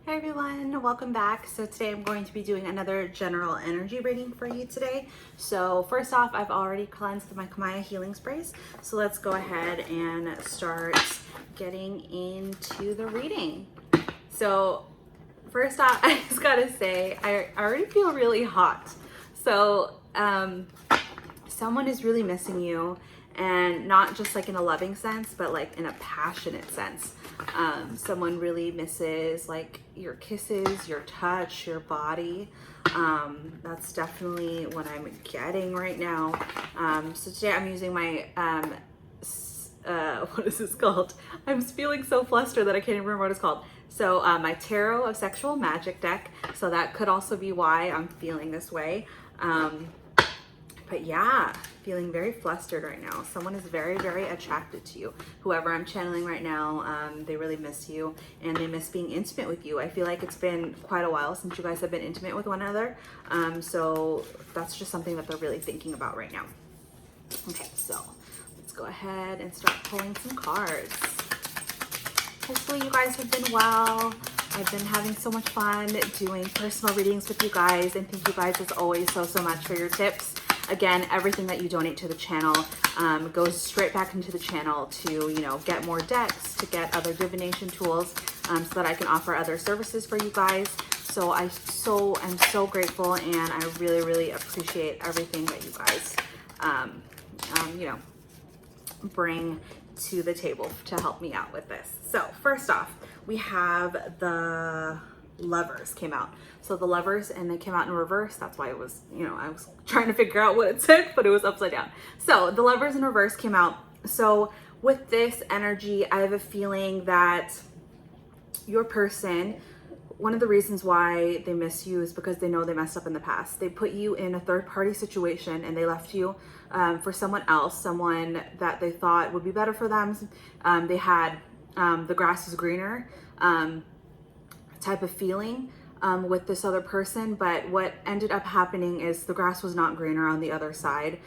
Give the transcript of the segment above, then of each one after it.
Hey everyone, welcome back. So today I'm going to be doing another general energy reading for you today. So first off, I've already cleansed my Kamaya healing sprays. So let's go ahead and start getting into the reading. So first off, I just gotta say, I already feel really hot. So someone is really missing you, and not just like in a loving sense, but like in a passionate sense. Someone really misses like your kisses, your touch, your body. That's definitely what I'm getting right now. So today I'm using my what is this called? I'm feeling so flustered that I can't even remember what it's called. So my Tarot of Sexual Magic deck. So that could also be why I'm feeling this way. But yeah, feeling very flustered right now. Someone is very, very attracted to you. Whoever I'm channeling right now, they really miss you and they miss being intimate with you. I feel like it's been quite a while since you guys have been intimate with one another. So that's just something that they're really thinking about right now. Okay, so let's go ahead and start pulling some cards. Hopefully you guys have been well. I've been having so much fun doing personal readings with you guys, and thank you guys as always so much for your tips. Again, everything that you donate to the channel goes straight back into the channel to, you know, get more decks, to get other divination tools, so that I can offer other services for you guys. So I'm so grateful, and I really appreciate everything that you guys, you know, bring to the table to help me out with this. So first off, we have the Lovers came out. So the Lovers, and they came out in reverse. That's why it was, you know, I was trying to figure out what it said, but it was upside down. So the Lovers in reverse came out. So with this energy, I have a feeling that your person, one of the reasons why they miss you is because they know they messed up in the past. They put you in a third party situation and they left you for someone else, someone that they thought would be better for them. They had the grass is greener type of feeling with this other person, but what ended up happening is the grass was not greener on the other side.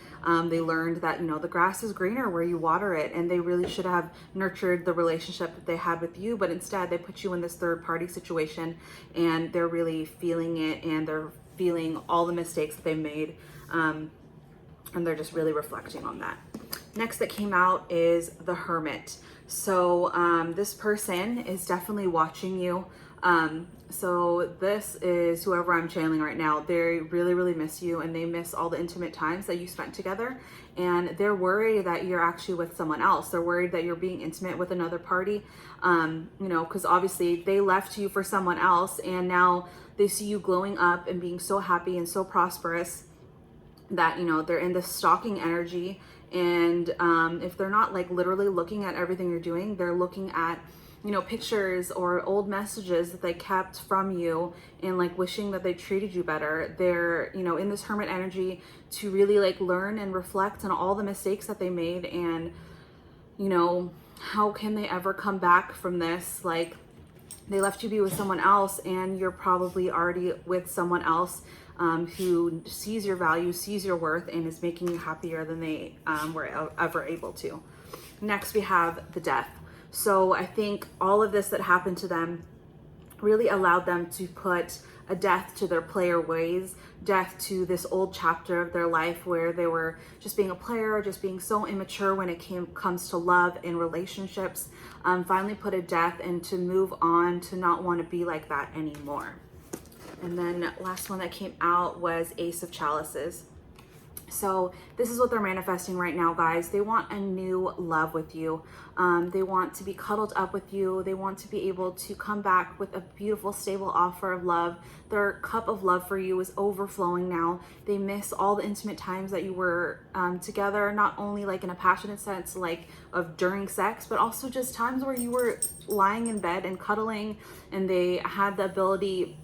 They learned that, you know, the grass is greener where you water it, and they really should have nurtured the relationship that they had with you, but instead they put you in this third party situation, and they're really feeling it, and they're feeling all the mistakes that they made, and they're just really reflecting on that. Next that came out is the Hermit. So this person is definitely watching you. So this is whoever I'm channeling right now. They really miss you, and they miss all the intimate times that you spent together, and they're worried that you're actually with someone else. They're worried that you're being intimate with another party, you know, because obviously they left you for someone else, and now they see you glowing up and being so happy and so prosperous that, you know, they're in this stalking energy. And if they're not like literally looking at everything you're doing, they're looking at, you know, pictures or old messages that they kept from you, and like wishing that they treated you better. They're, you know, in this Hermit energy to really like learn and reflect on all the mistakes that they made, and, you know, how can they ever come back from this? Like, they left you be with someone else, and you're probably already with someone else who sees your value, sees your worth, and is making you happier than they were ever able to. Next, we have the Death. So I think all of this that happened to them really allowed them to put a death to their player ways, death to this old chapter of their life where they were just being a player, just being so immature when it comes to love and relationships. Finally put a death, and to move on, to not want to be like that anymore. And then last one that came out was Ace of Chalices. So this is what they're manifesting right now, guys. They want a new love with you. They want to be cuddled up with you. They want to be able to come back with a beautiful, stable offer of love. Their cup of love for you is overflowing now. They miss all the intimate times that you were together, not only like in a passionate sense, like of during sex, but also just times where you were lying in bed and cuddling, and they had the ability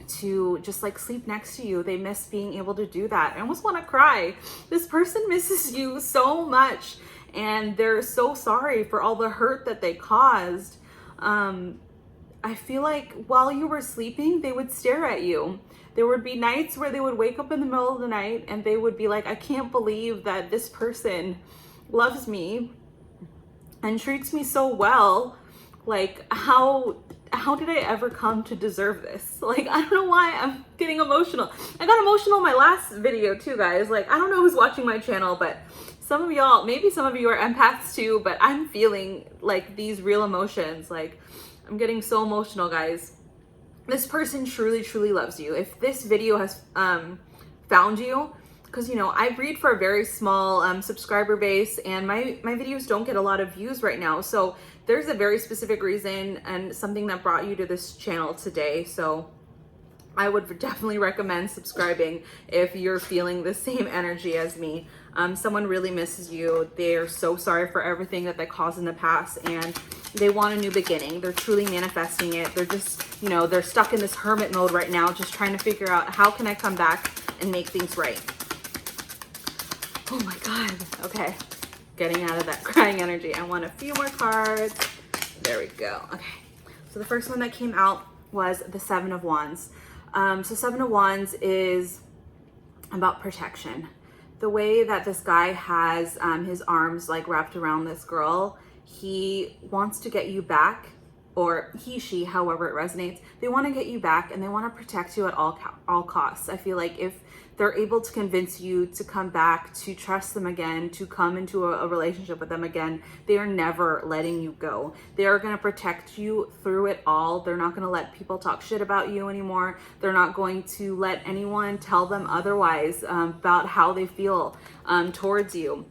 to just like sleep next to you. They miss being able to do that. I almost want to cry. This person misses you so much, and they're so sorry for all the hurt that they caused. I feel like while you were sleeping, they would stare at you. There would be nights where they would wake up in the middle of the night and they would be like, I can't believe that this person loves me and treats me so well. Like, how how did I ever come to deserve this? Like, I don't know why I'm getting emotional. I got emotional in my last video too, guys. Like, I don't know who's watching my channel, but some of y'all, maybe some of you are empaths too, but I'm feeling like these real emotions. Like, I'm getting so emotional, guys. This person truly, truly loves you. If this video has found you, because, you know, I read for a very small subscriber base, and my videos don't get a lot of views right now. So there's a very specific reason and something that brought you to this channel today. So I would definitely recommend subscribing if you're feeling the same energy as me. Someone really misses you. They're so sorry for everything that they caused in the past, and they want a new beginning. They're truly manifesting it. They're just, you know, they're stuck in this hermit mode right now, just trying to figure out how can I come back and make things right. Oh my God. Okay. Getting out of that crying energy. I want a few more cards. There we go. Okay. So the first one that came out was the Seven of Wands. So Seven of Wands is about protection. The way that this guy has his arms like wrapped around this girl, he wants to get you back, or he, she, however it resonates. They want to get you back, and they want to protect you at all costs. I feel like if they're able to convince you to come back, to trust them again, to come into a relationship with them again, they are never letting you go. They are going to protect you through it all. They're not going to let people talk shit about you anymore. They're not going to let anyone tell them otherwise about how they feel towards you.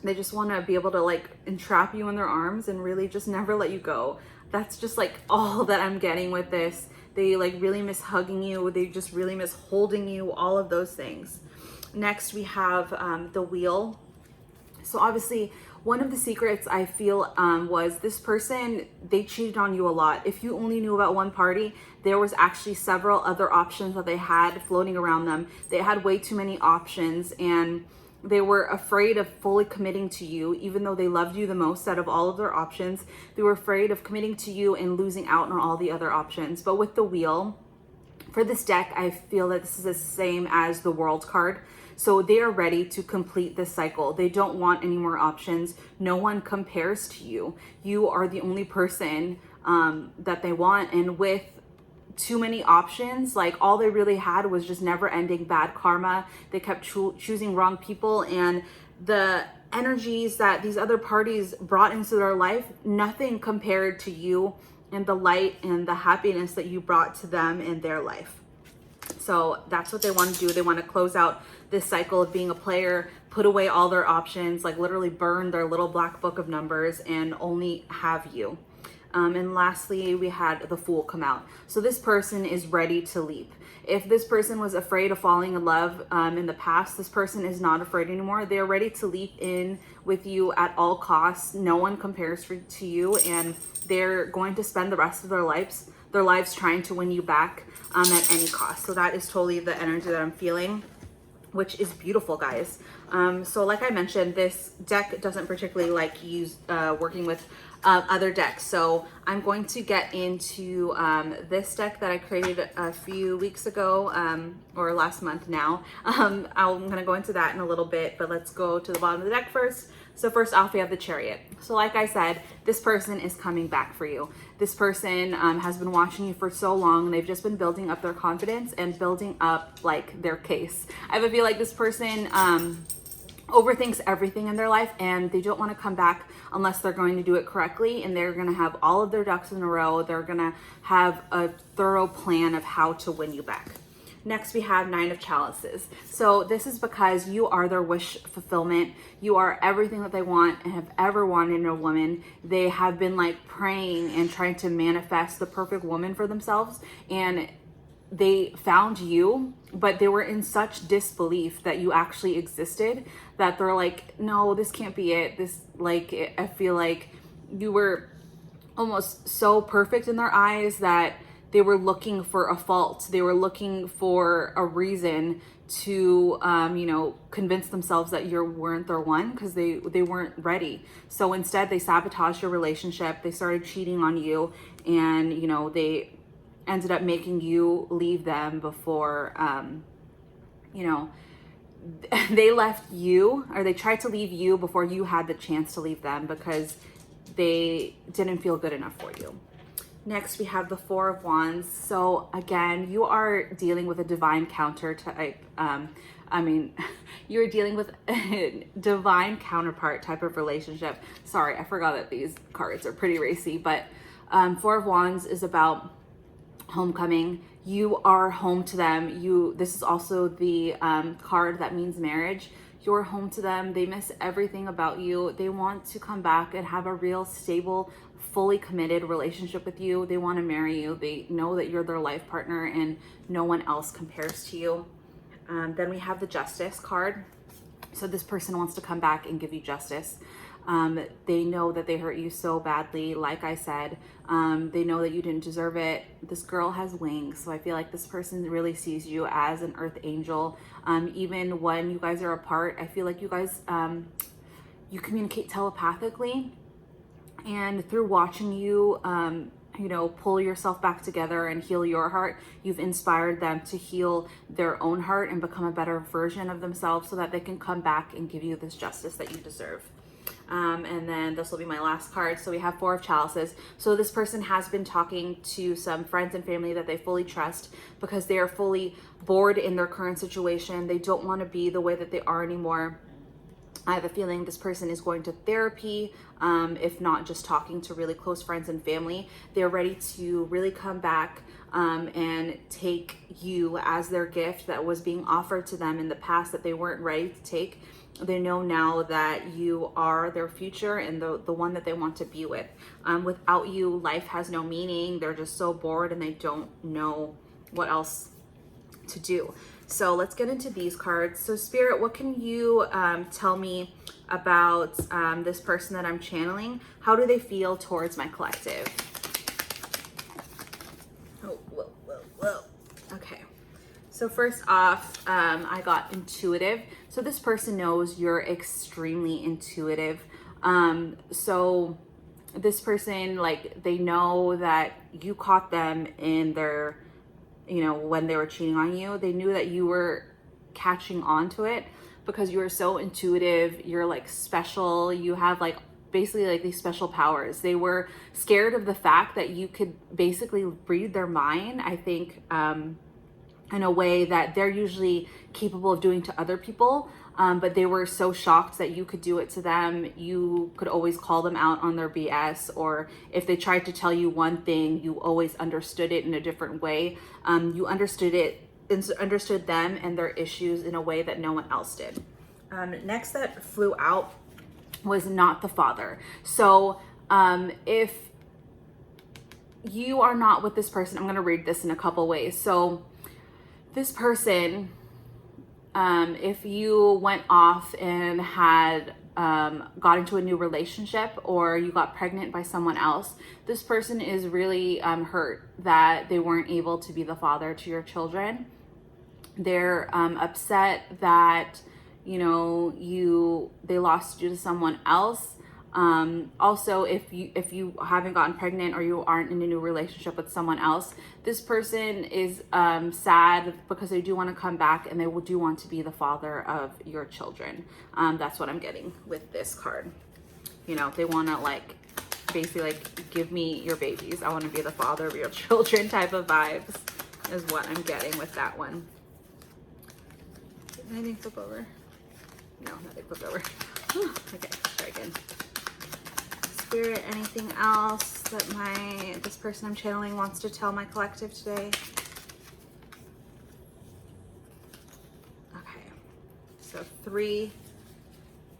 They just want to be able to like entrap you in their arms and really just never let you go. That's just like all that I'm getting with this. They like really miss hugging you. They just really miss holding you, all of those things. Next, we have the Wheel. So obviously, one of the secrets I feel was this person, they cheated on you a lot. If you only knew about one party, there was actually several other options that they had floating around them. They had way too many options, and they were afraid of fully committing to you, even though they loved you the most out of all of their options. They were afraid of committing to you and losing out on all the other options. But with the Wheel, for this deck, I feel that this is the same as the World card. So they are ready to complete this cycle. They don't want any more options. No one compares to you. You are the only person that they want. And with too many options, like all they really had was just never ending bad karma. They kept choosing wrong people, and the energies that these other parties brought into their life, nothing compared to you and the light and the happiness that you brought to them in their life. So that's what they want to do. They want to close out this cycle of being a player, put away all their options, like literally burn their little black book of numbers and only have you. And lastly, we had the Fool come out. So this person is ready to leap. If this person was afraid of falling in love in the past, this person is not afraid anymore. They're ready to leap in with you at all costs. No one compares to you, and they're going to spend the rest of their lives trying to win you back at any cost. So that is totally the energy that I'm feeling, which is beautiful, guys. So like I mentioned, this deck doesn't particularly like working with other decks. So I'm going to get into this deck that I created a few weeks ago, or last month now. I'm gonna go into that in a little bit, but let's go to the bottom of the deck first. So first off, we have the Chariot. So like I said, this person is coming back for you. This person has been watching you for so long, and they've just been building up their confidence and building up like their case. I have a feel like this person overthinks everything in their life, and they don't want to come back unless they're going to do it correctly, and they're going to have all of their ducks in a row. They're going to have a thorough plan of how to win you back. Next, we have Nine of Chalices. So this is because you are their wish fulfillment. You are everything that they want and have ever wanted in a woman. They have been like praying and trying to manifest the perfect woman for themselves, and they found you, but they were in such disbelief that you actually existed that they're like, no, this can't be it. I feel like you were almost so perfect in their eyes that they were looking for a fault. They were looking for a reason to, convince themselves that you weren't their one, because they weren't ready. So instead, they sabotaged your relationship. They started cheating on you, and, they ended up making you leave them before, they left you, or they tried to leave you before you had the chance to leave them, because they didn't feel good enough for you. Next, we have the Four of Wands. So again, you are dealing with a divine counter type. You're dealing with a divine counterpart type of relationship. Sorry, I forgot that these cards are pretty racy, but Four of Wands is about homecoming. You are home to them. This is also the card that means marriage. You're home to them. They miss everything about you. They want to come back and have a real stable, fully committed relationship with you. They want to marry you. They know that you're their life partner and no one else compares to you. Then we have the Justice card. So this person wants to come back and give you justice. They know that they hurt you so badly. Like I said, they know that you didn't deserve it. This girl has wings. So I feel like this person really sees you as an earth angel. Even when you guys are apart, I feel like you guys, you communicate telepathically, and through watching you, pull yourself back together and heal your heart, you've inspired them to heal their own heart and become a better version of themselves so that they can come back and give you this justice that you deserve. And then this will be my last card. So we have Four of Chalices. So this person has been talking to some friends and family that they fully trust because they are fully bored in their current situation. They don't want to be the way that they are anymore. I have a feeling this person is going to therapy, if not just talking to really close friends and family. They're ready to really come back and take you as their gift that was being offered to them in the past that they weren't ready to take. They know now that you are their future and the one that they want to be with. Without you, life has no meaning. They're just so bored and they don't know what else to do. So let's get into these cards. So Spirit, what can you tell me about this person that I'm channeling? How do they feel towards my collective? Oh, whoa. Okay. So first off, I got intuitive. So this person knows you're extremely intuitive. So this person, like, they know that you caught them in their, when they were cheating on you. They knew that you were catching on to it because you were so intuitive. You're like special. You have like basically like these special powers. They were scared of the fact that you could basically read their mind, I think, in a way that they're usually capable of doing to other people. But they were so shocked that you could do it to them. You could always call them out on their BS, or if they tried to tell you one thing, you always understood it in a different way. You understood them and their issues in a way that no one else did. Next that flew out was not the father. So if you are not with this person, I'm going to read this in a couple ways. So this person, if you went off and had got into a new relationship, or you got pregnant by someone else, this person is really hurt that they weren't able to be the father to your children. They're upset that they lost you to someone else. Also, if you haven't gotten pregnant or you aren't in a new relationship with someone else, this person is sad because they do want to come back and they do want to be the father of your children. That's what I'm getting with this card. They want to like basically like give me your babies. I want to be the father of your children type of vibes is what I'm getting with that one. Did anything flip over? No, nothing flipped over. Okay, try again. Spirit, anything else that this person I'm channeling wants to tell my collective today? Okay, so three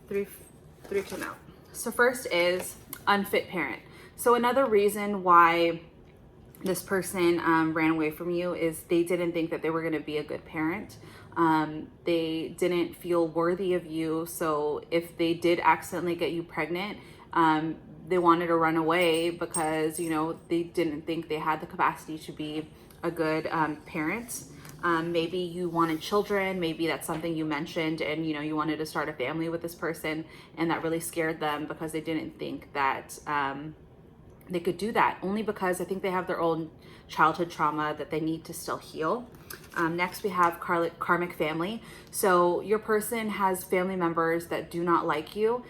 came out. So first is unfit parent. So another reason why this person ran away from you is they didn't think that they were going to be a good parent. They didn't feel worthy of you. So if they did accidentally get you pregnant, they wanted to run away because, they didn't think they had the capacity to be a good parent. Maybe you wanted children. Maybe that's something you mentioned and, you wanted to start a family with this person, and that really scared them because they didn't think that they could do that, only because I think they have their own childhood trauma that they need to still heal. Next, we have karmic family. So your person has family members that do not like you,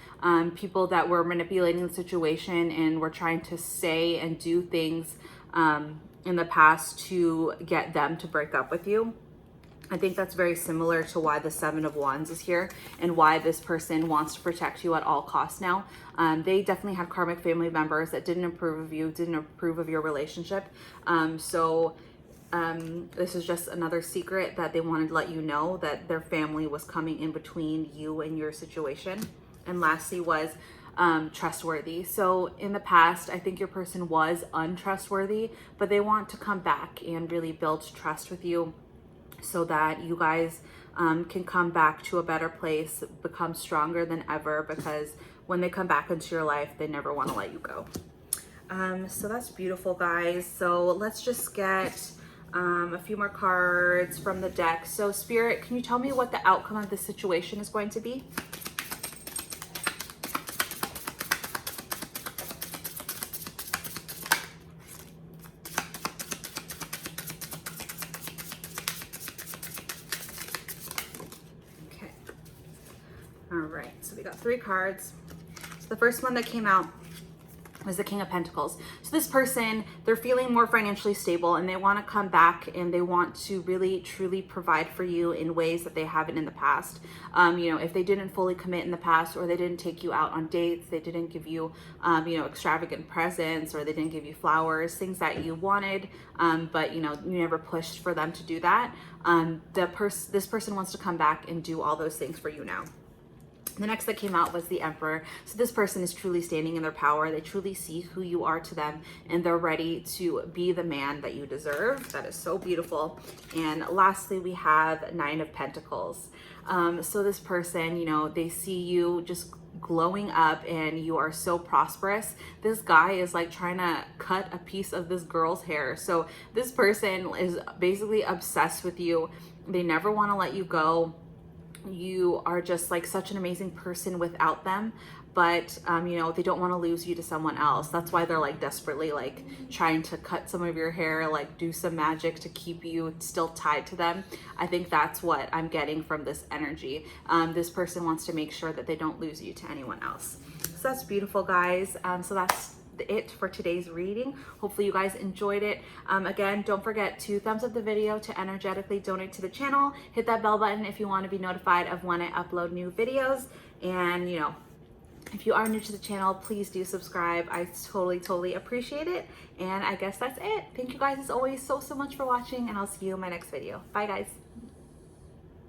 people that were manipulating the situation and were trying to say and do things in the past to get them to break up with you. I think that's very similar to why the Seven of Wands is here and why this person wants to protect you at all costs now. They definitely had karmic family members that didn't approve of you, didn't approve of your relationship. This is just another secret that they wanted to let you know, that their family was coming in between you and your situation. And lastly was trustworthy. So in the past, I think your person was untrustworthy, but they want to come back and really build trust with you so that you guys can come back to a better place, become stronger than ever, because when they come back into your life, they never want to let you go. So that's beautiful, guys. So let's just get a few more cards from the deck. So Spirit, can you tell me what the outcome of this situation is going to be? Okay. All right, so we got 3 cards. So the first one that came out was the King of Pentacles. So this person, they're feeling more financially stable and they want to come back and they want to really truly provide for you in ways that they haven't in the past. You know, if they didn't fully commit in the past, or they didn't take you out on dates, they didn't give you, you know, extravagant presents, or they didn't give you flowers, things that you wanted, but you know, you never pushed for them to do that. This person wants to come back and do all those things for you now. The next that came out was the Emperor. So this person is truly standing in their power. They truly see who you are to them, and they're ready to be the man that you deserve. That is so beautiful. And lastly, we have 9 of Pentacles. So this person, you know, they see you just glowing up and you are so prosperous. This guy is like trying to cut a piece of this girl's hair. So this person is basically obsessed with you. They never want to let you go. You are just like such an amazing person without them, but you know, they don't want to lose you to someone else. That's why they're like desperately like trying to cut some of your hair, like do some magic to keep you still tied to them. I think that's what I'm getting from this energy. This person wants to make sure that they don't lose you to anyone else. So that's beautiful, guys. So that's it for today's reading. Hopefully you guys enjoyed it. Again, don't forget to thumbs up the video to energetically donate to the channel. Hit that bell button if you want to be notified of when I upload new videos. And you know, if you are new to the channel, please do subscribe. I totally appreciate it. And I guess that's it. Thank you guys as always so much for watching, and I'll see you in my next video. Bye, guys.